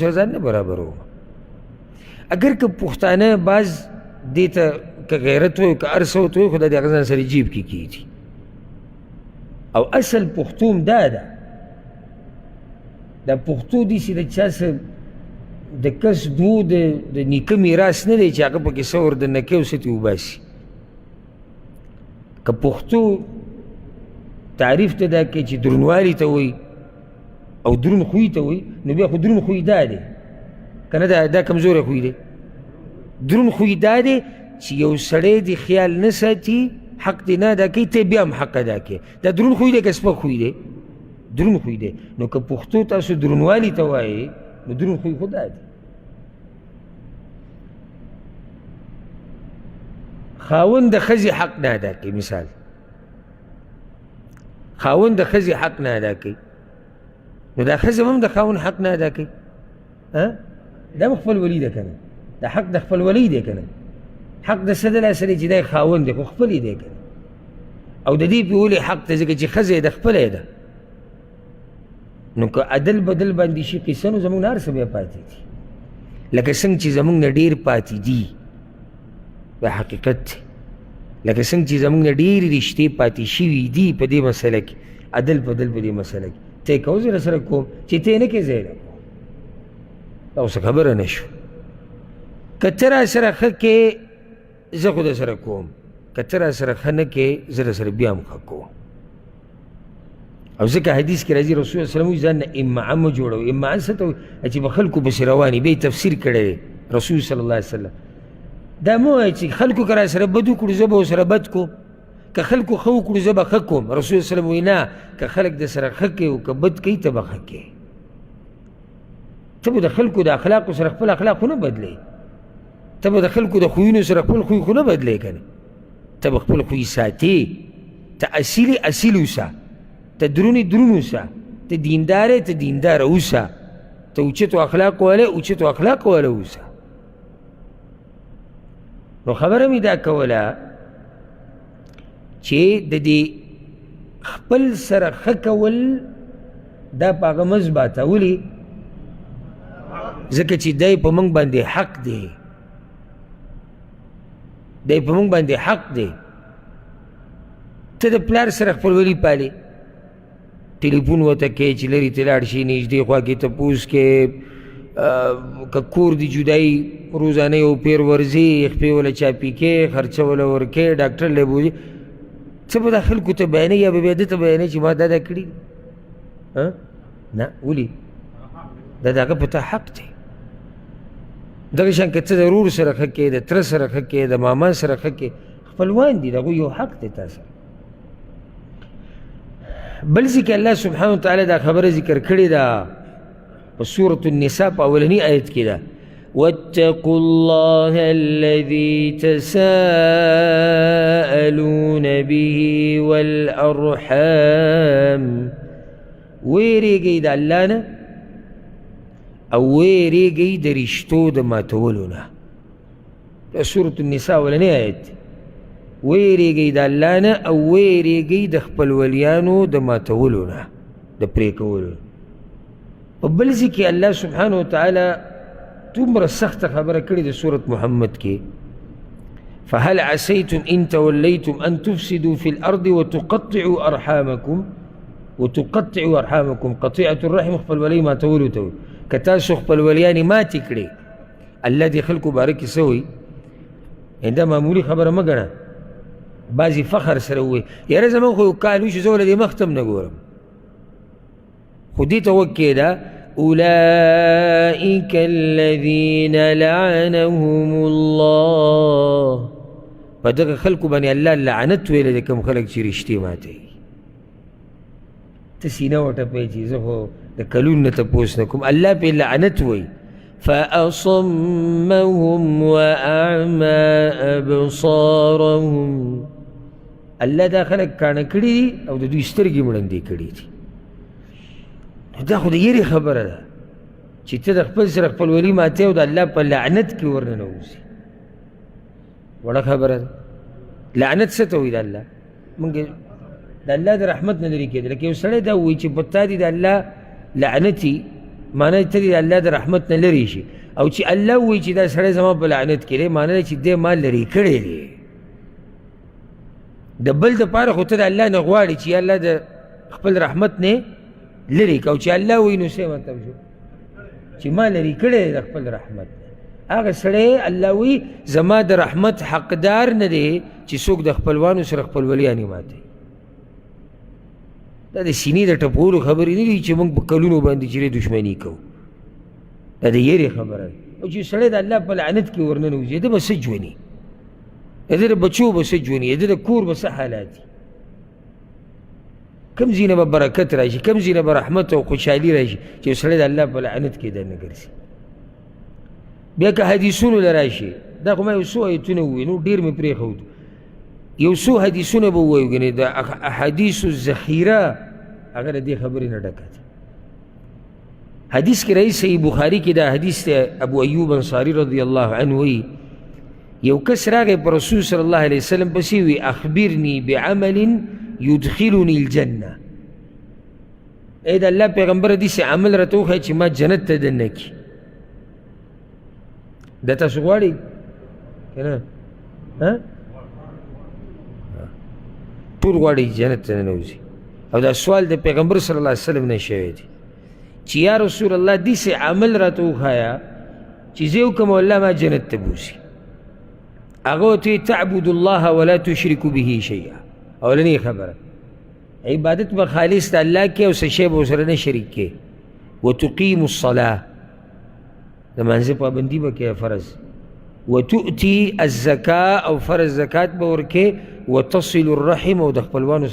سره ځان نه برابروم. اگر که پښتانه بعض دې ته که غیرت وي که هر څه ورته وي خو دا د هغه ځان سره جیب کې کېږي. او اصل پښتو هم دا ده، دا پښتو داسې د چا څه د کس دوو د نیکه میراث نه دی چې هغه پکې څه ور دننه کوي او څه ترې وباسي. که پښتو تعریف ته دا کوي چې درونوالي ته وایي او درون خوی ته وایي، نو بیا خو درون خوی دا دی که نه، دا کمزوری خوی دی. درون خوی دا دی چې یو سړی د خیال نه ساتي، حق دې نه ادا کوي، ته بیا هم حق ادا کوي. دا درون خوی دی که سپک خوی دی؟ درون خوی دی. نو که پښتو تاسو درونوالي ته وایي نو درون خوی خو دا دی. خاوند د ښځې حق نه ادا کوي، مثال خاوند د ښځې حق نه ادا کوي، نو دا ښځه هم د خاوند حق نه ادا کوي. دا هم خپل ولي ده که نه؟ دا حق د خپل ولي دی که نه؟ حق د څه د لاسه دی چې دی خاوند دی خو خپل یې دی که نه؟ او د دې پې ولې حق دی ځکه چې ښځه یې د خپله یې ده. نو که عدل بدل باندې شي قصه، نو زموږ نه هر څه بیا پاتې دي، لکه څنګه چې زموږ نه ډېر پاتې دي، دا حقیقت دی. لکه څنګه چې زموږ نه ډېرې رشتې پاتې شوي دي په دې مسله کې، عدل بدل په دې مسله کې. ته یې کوه زه رسره کوم، چې ته یې نه کوې زه یې نه کوم. دا اوس خبره نه شو. که ته راسره ښه کې زه خو درسره کوم، که ته راسره ښه نه کې زه درسره بیا هم ښه کوم. او ځکه حدیث کې راځي رسول الله صلی الله علیه وسلم وایي ځان نه امعه مه جوړوئ. امعه څه ته وایي؟ چې په خلکو پسې روان وي. بیا یې تفسیر کړی دی رسول صلی الله علیه وسلم. دا مه وایه چې خلکو که راسره بد وکړو زه به ورسره بد کوم، که خلکو ښه وکړو زه به ښه کوم. رسول صلی الله علیه وسلم وایي نه، که خلک درسره ښه کوي او که بد کوي ته به ښه کوې. ته به د خلکو د اخلاقو سره خپل اخلاق خو نه بدلوې، ته به د خلکو د خویونو سره خپل خوی خو نه بدلوې که نه؟ ته به خپل خوی ساتې. ته اصیل اصیل اوسه، ته درون درون اوسه، ته دیندار ته دیندار اوسه، ته اوچتو اخلاق والا اوچتو اخلاق والا اوسه. نو خبره مې دا کوله چې د دې خپل سره ښه کول دا په هغه مزباته ولې؟ ځکه چې دی په موږ باندې حق دی، دی په موږ باندې حق دی. ته د پلار سره خپلولي پالې، ټلیفون ورته کوې چې لرې ته لاړ شي، نږدې خوا کې تپوس کې، که کور دي جدایي روزانه یو پیر ورځي، خپې وله چاپي کې، خرچه وله ورکې، ډاکټر له بوځي. څه به دا خلکو ته بیانوي یا به بیا ده ته بیانوي چې ما دا دا کړي؟ نه. ولې؟ دا د هغه په تا حق دی. دغه شان که ته د ورور سره ښه کې، د تره سره ښه کې، د ماما سره ښه کې، خپلوان دي، د هغوی یو حق دی تا سره. بل ځای کې الله سبحانه وتعالی دا خبره ذکر کړې ده په سورة النساء په اولني آیت کې ده: واتقوا الله الذي تساءلون به والأرحام. ویریږئ د الله نه او ویریږئ د رشتو د ماتولو نه. دا سورة النساء اولنی آیت. ویریږئ د الله نه او ویریږئ د خپلولیانو د ماتولو نه، د پرې کولو. په بل ځای کې الله سبحانه وتعالی دومره سخته خبره کړې د سورة محمد کې: فهل عسیتم ان تولیتم ان تفسدوا في الارض وتقطعوا ارحامکم. وتقطعوا ارحامکم، قطيعة الرحم خپلولۍ ماتولو ته وایي. که تاسو خپلولیانې ماتې کړې، الله دې خلکو باره کې څه وایي؟ دا معمولي خبره مه ګڼه. بعضې فخر سره ووایي یاره زمونږ خو یو کال وشي زه وله دې مخ ته هم نه ګورم. خو دې ته وږ کېده: اولئک الذین لعنهم الله. په دغه خلکو باندې الله لعنت ویلی دی کوم خلک چې رشتې ماتوي. ته سینه وټپوې چې زه خو د کلونو نه تپوس نه کوم، الله پې لعنت وایي. فأصمهم وأعمى أبصارهم. الله دا خلک کاڼه کړي دي او د دوی سترګې مړندې کړي دي. دا خو د یېرې خبره ده چې ته د خپل سره خپلولي ماتې او د الله په لعنت کې ورننوځي. وړه خبره ده. لعنت څه ته وایي د الله؟ مونږ د الله د رحمت نه لرې کېدل. لکه یو سړی دا وایي چې په تا دي د الله لعنتي معنی ته د الله د رحمت نه لرې شي. او چې الله وایي چې دا سړی زما په لعنت کې دی، معنی چې دی ما لرې کړی دی. د بل دپاره خو ته د الله نه غواړې چې یا الله د خپل رحمت نه لرې که، او چې الله وایي نو څه مطلب شو چې ما لرې کړی دی د خپل رحمت. هغه سړی الله وایي زما د رحمت حقدار نه دی چې څوک د خپلوانو سره خپلولیانې ماتوي. دا د سینې د ټپولو خبرې نه دي چې موږ په کلونو باندې چیرې دښمني کوو، دا د یېرې خبره ده. او چې سړی د الله په لعنت کې ورننوځي ده به څه ژوني، د ده د بچو به څه ژوني، د ده د کور به څه حالات دي، کوم ځای نه به برکت راشي، کوم ځای نه به رحمت او خوشحالي راشي چې سړی د الله په لعنت کې دننه ګرځي. بیا که حدیثونو له راشي، دا خو ما یو څو ایتونه ووایي، نو ډېر مې پرېښود. یو څو حدیثونه به ووایو، ګنې د احادیثو ذخیره هغه د دې خبرې نه ډکه ده. حدیث کې راځي صحیح بخاري کې دا حدیث دی، ابو ایوب انصاري رضی الله عنه وایي یو کس راغی په رسول صلی الله علیه وسلم پسې وی اخبرني بعمل يدخلني الجنه. ای د الله پیغمبر داسې عمل راته وښیه چې ما جنت ته دننه کړي. دا تاسو غواړئ که نه؟ ټول غواړي جنت ته ننوځي. او دا سوال د پیغمبر صلی الله علیه وسلم نه شوی دی چې یا رسول الله داسې عمل راته وښایه چې زه یې وکړم او الله ما جنت ته بوځي. هغه ورته وایي تعبد الله ولا تشرک به شیئا. اولنۍ خبره عبادت به خالص د الله کې او څه شی به ورسره نه شریک کې. وتقیم الصلاه، د مانځه پابندي به کوې فرض. وتؤتي الزکا، او فرض زکات به ورکې. وتصل الرحم، او د خپلوانو